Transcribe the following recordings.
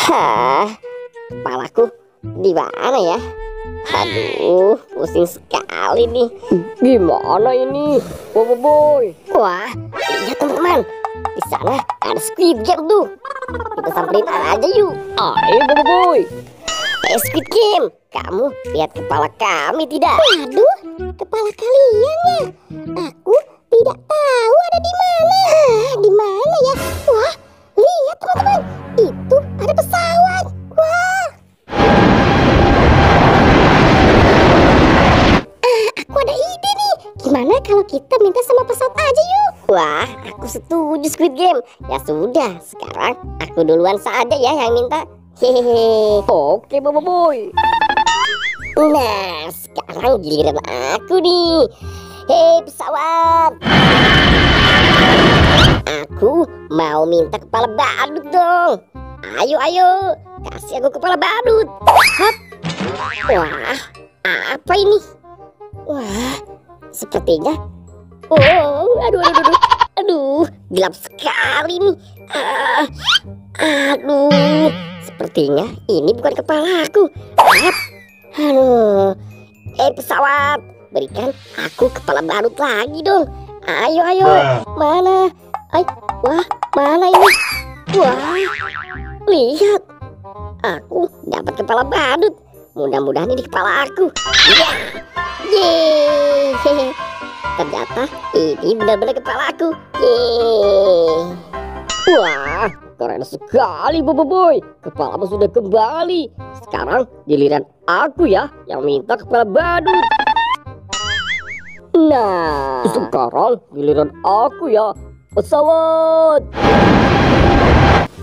Hah, kepalaku di mana ya? Aduh, pusing sekali nih. Gimana ini, Boboiboy? Wah, lihat teman-teman, di sana ada Squid Game tuh. Kita samperin aja yuk. Ayo Boboiboy. Squid Game, kamu lihat kepala kami tidak? Waduh, kepala kalian ya? Aku tidak tahu ada di mana. Di mana ya? Wah, lihat teman-teman, itu ada pesawat. Wah. Aku ada ide nih. Gimana kalau kita minta sama pesawat aja yuk? Wah, aku setuju Squid Game. Ya sudah, sekarang aku duluan saja ya yang minta. Hehehe. Oke Boboiboy. Nah, sekarang giliran aku nih. Hei pesawat, aku mau minta kepala badut dong. Ayo, kasih aku kepala badut. Hap. Wah, apa ini? Wah, sepertinya. Oh, aduh, gelap sekali nih. Aduh, sepertinya ini bukan kepalaku. Aduh, pesawat, berikan aku kepala badut lagi dong. Ayo, mana? Wah, mana ini? Wah, lihat, aku dapat kepala badut. Mudah-mudahan ini kepala aku. Ya, yeay. Ternyata ini benar-benar kepala aku. Yeay. Wah, keren sekali Boboiboy. Kepalamu sudah kembali. Sekarang giliran aku ya yang minta kepala badut. Nah, sekarang giliran aku ya, pesawat.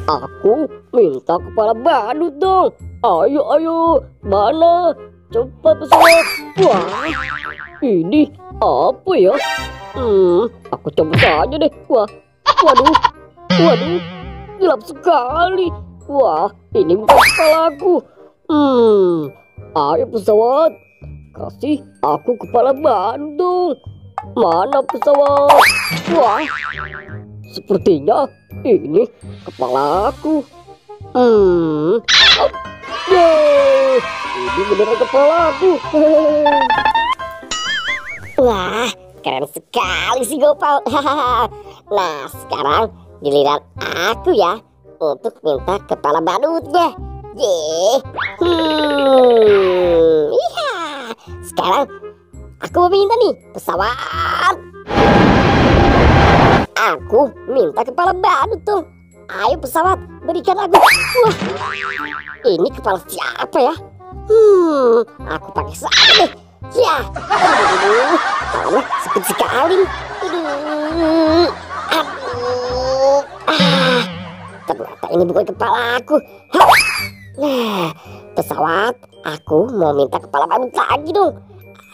Aku minta kepala badut dong. Ayo, mana? Cepat pesawat. Wah, ini apa ya? Aku coba saja deh. Waduh, gelap sekali. Wah, ini bukan kepalaku. Ayo pesawat, kasih aku kepala badut dong. Mana pesawat? Wah, sepertinya ini kepala aku. Yeay, ini beneran kepala aku. Wah, keren sekali sih Gopal. Nah, sekarang giliran aku ya untuk minta kepala badutnya. Iya. Sekarang aku mau minta nih pesawat. Aku minta kepala badut tuh. Ayo pesawat, berikan aku. Wah, ini kepala siapa ya? Aku pakai saja deh. Ya, kepalanya sakit sekali. Ternyata ini bukan kepala aku. Nah, pesawat, aku mau minta kepala badut lagi dong.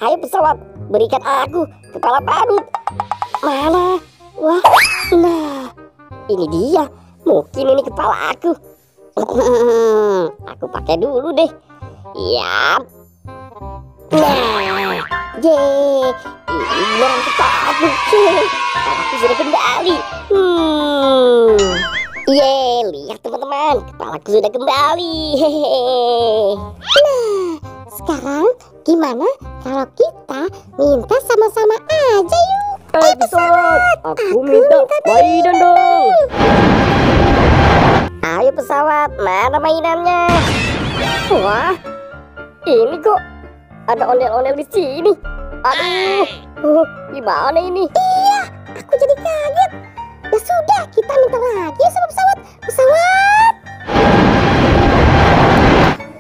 Ayo pesawat, berikan aku kepala badut. Mana? Wah, nah, ini dia. Mungkin ini kepala aku. Aku pakai dulu deh. Yap. Nah, yeay, ini beneran kepala aku. Kepalaku sudah kembali. Yeay, lihat teman-teman, kepalaku sudah kembali. Nah, sekarang gimana kalau kita minta sama-sama aja yuk? Pesawat, aku minta mainan dong. Ayo pesawat, mana mainannya? Wah, ini kok ada ondel-ondel di sini. Aduh, gimana ini? Iya, aku jadi kaget. Ya sudah, kita minta lagi sama pesawat. Pesawat,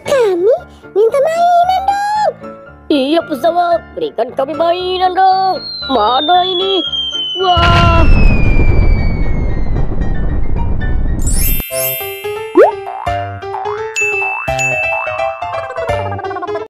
kami minta mainan dong. Iya pesawat, berikan kami mainan dong. Mana ini?